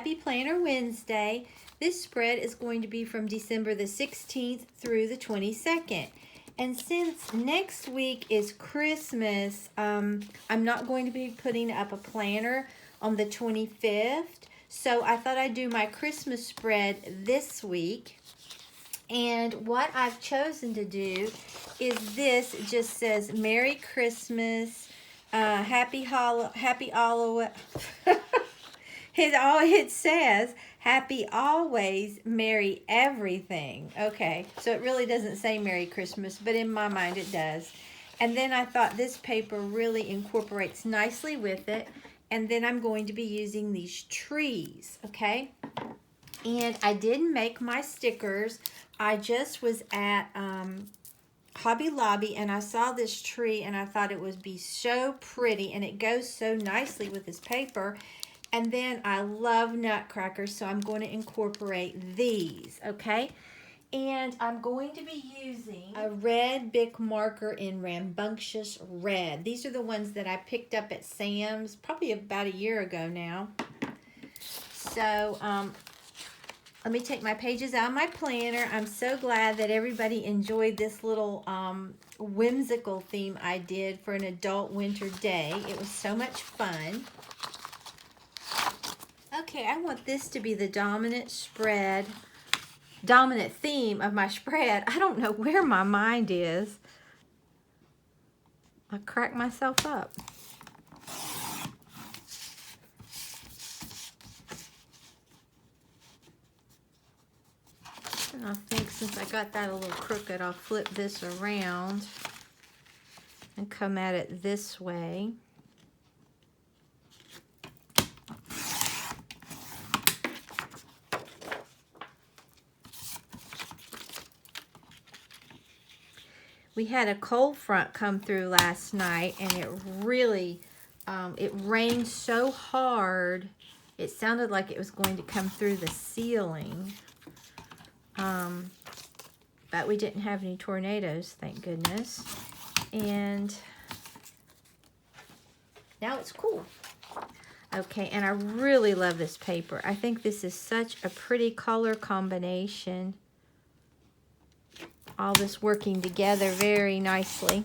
Happy Planner Wednesday. This spread is going to be from December the 16th through the 22nd. And since next week is Christmas, I'm not going to be putting up a planner on the 25th. So I thought I'd do my Christmas spread this week. And what I've chosen to do is this. It just says Merry Christmas, Happy Halloween. It says Happy Always, Merry Everything. Okay, so it really doesn't say Merry Christmas, but in my mind it does. And then I thought this paper really incorporates nicely with it. And then I'm going to be using these trees, okay? And I didn't make my stickers. I just was at Hobby Lobby and I saw this tree and I thought it would be so pretty and it goes so nicely with this paper. And then I love nutcrackers, so I'm going to incorporate these, okay? And I'm going to be using a red Bic marker in Rambunctious Red. These are the ones that I picked up at Sam's probably about a year ago now. So let me take my pages out of my planner. I'm so glad that everybody enjoyed this little whimsical theme I did for an adult winter day. It was so much fun. Okay, I want this to be the dominant theme of my spread. I don't know where my mind is. I cracked myself up. And I think since I got that a little crooked, I'll flip this around and come at it this way. We had a cold front come through last night, and it really, it rained so hard, it sounded like it was going to come through the ceiling. But we didn't have any tornadoes, thank goodness. And now it's cool. Okay, and I really love this paper. I think this is such a pretty color combination. All this working together very nicely.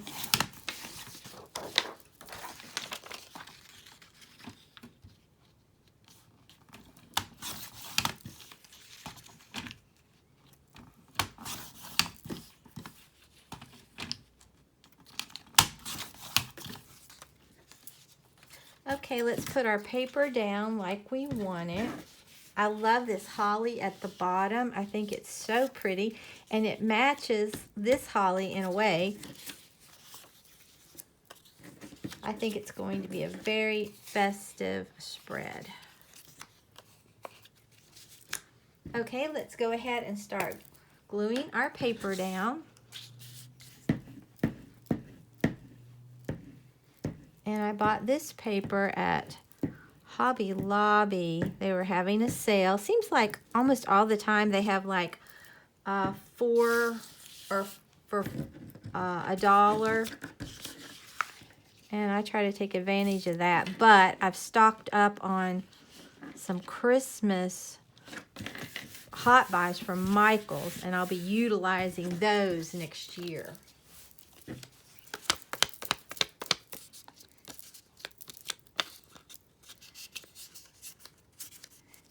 Okay, let's put our paper down like we want it. I love this holly at the bottom. I think it's so pretty, and it matches this holly in a way. I think it's going to be a very festive spread. Okay, let's go ahead and start gluing our paper down. And I bought this paper at Hobby Lobby. They were having a sale. Seems like almost all the time they have like 4 or for $1. And I try to take advantage of that. But I've stocked up on some Christmas hot buys from Michael's, and I'll be utilizing those next year.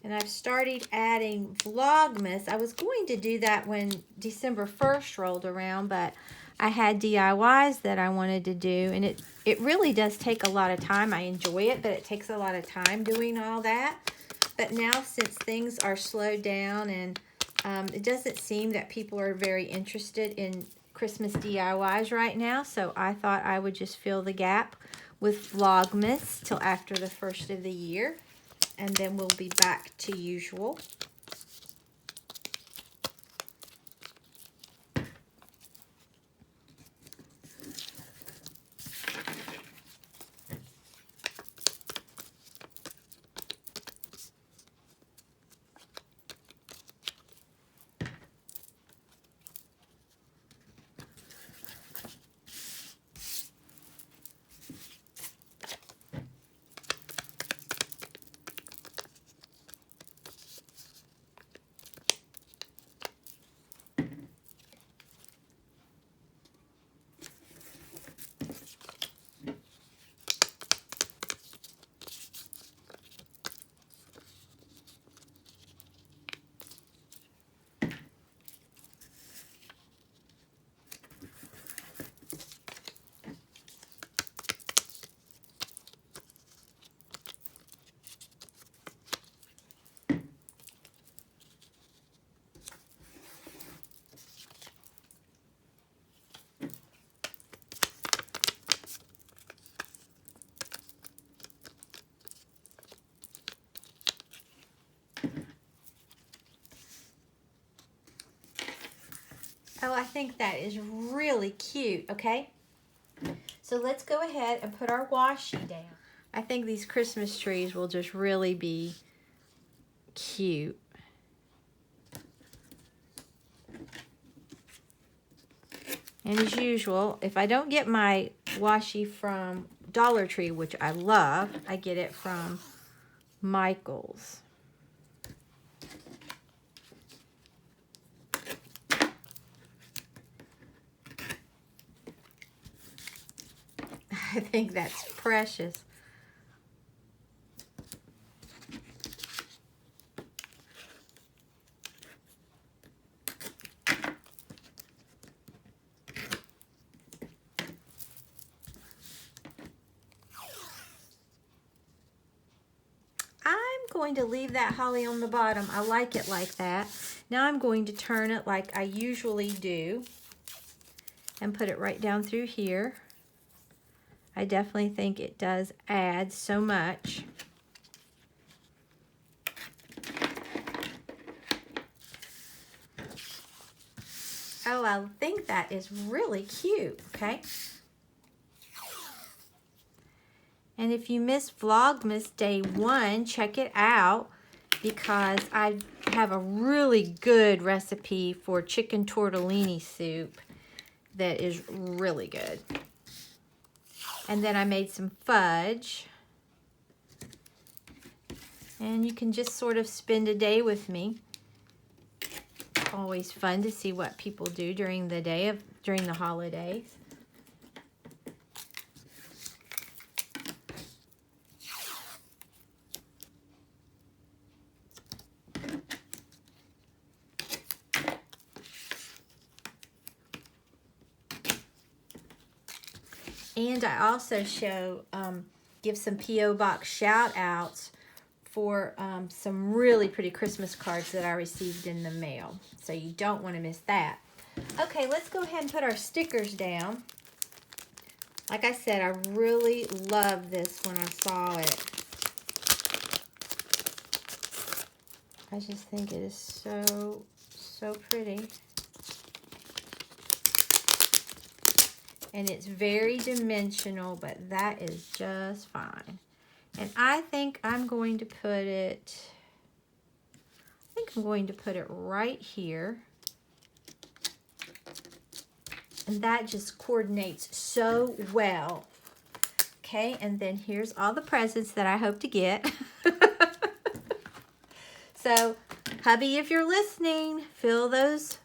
And I've started adding Vlogmas. I was going to do that when December 1st rolled around, but I had DIYs that I wanted to do, and it really does take a lot of time. I enjoy it, but it takes a lot of time doing all that. But now, since things are slowed down, and it doesn't seem that people are very interested in Christmas DIYs right now, so I thought I would just fill the gap with Vlogmas till after the first of the year. And then we'll be back to usual. Oh, I think that is really cute, okay? So let's go ahead and put our washi down. I think these Christmas trees will just really be cute. And as usual, if I don't get my washi from Dollar Tree, which I love, I get it from Michael's. I think that's precious. I'm going to leave that holly on the bottom. I like it like that. Now I'm going to turn it like I usually do and put it right down through here. I definitely think it does add so much. Oh, I think that is really cute, okay? And if you missed Vlogmas Day 1, check it out because I have a really good recipe for chicken tortellini soup that is really good. And then I made some fudge. And you can just sort of spend a day with me. Always fun to see what people do during the day during the holidays. And I also give some P.O. Box shout outs for some really pretty Christmas cards that I received in the mail. So you don't want to miss that. Okay, let's go ahead and put our stickers down. Like I said, I really loved this when I saw it. I just think it is so pretty. And it's very dimensional, but that is just fine. And I think I'm going to put it, right here. And that just coordinates so well. Okay, and then here's all the presents that I hope to get. So, hubby, if you're listening, fill those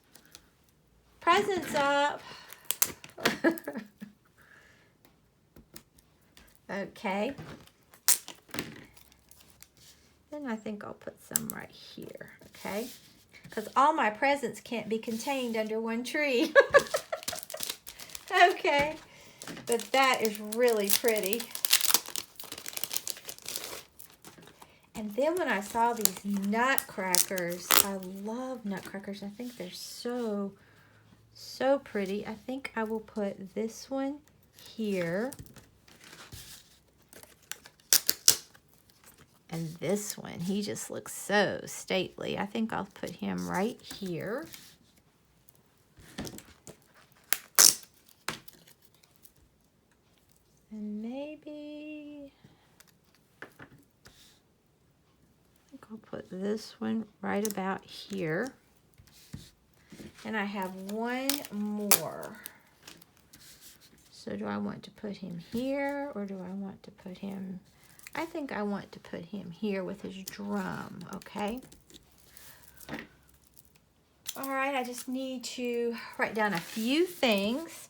presents up. Okay. Then I think I'll put some right here, okay? Because all my presents can't be contained under one tree. Okay. But that is really pretty. And then when I saw these nutcrackers, I love nutcrackers. I think they're so pretty. I think I will put this one here. And this one, he just looks so stately. I think I'll put him right here. And maybe, I think I'll put this one right about here. And I have one more. So do I want to put him here or do I want to put him, I think I want to put him here with his drum, okay? All right, I just need to write down a few things.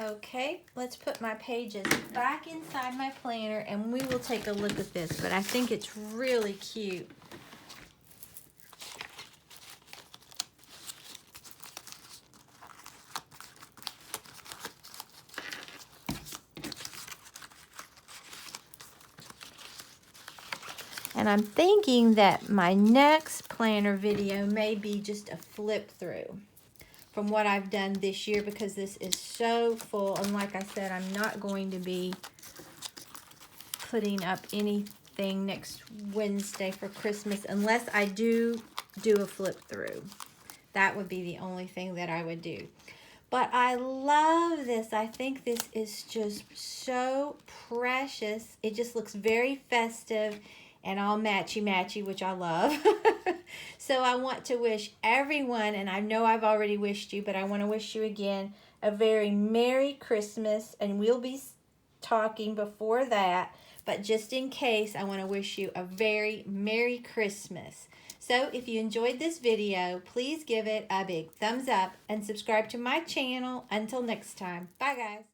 Okay, let's put my pages back inside my planner and we will take a look at this, but I think it's really cute. And I'm thinking that my next planner video may be just a flip through from what I've done this year, because this is so full. And like I said, I'm not going to be putting up anything next Wednesday for Christmas unless I do a flip through. That would be the only thing that I would do. But I love this. I think this is just so precious. It just looks very festive and all matchy-matchy, which I love. So I want to wish everyone, and I know I've already wished you, but I want to wish you again a very Merry Christmas, and we'll be talking before that. But just in case, I want to wish you a very Merry Christmas. So if you enjoyed this video, please give it a big thumbs up and subscribe to my channel. Until next time. Bye, guys.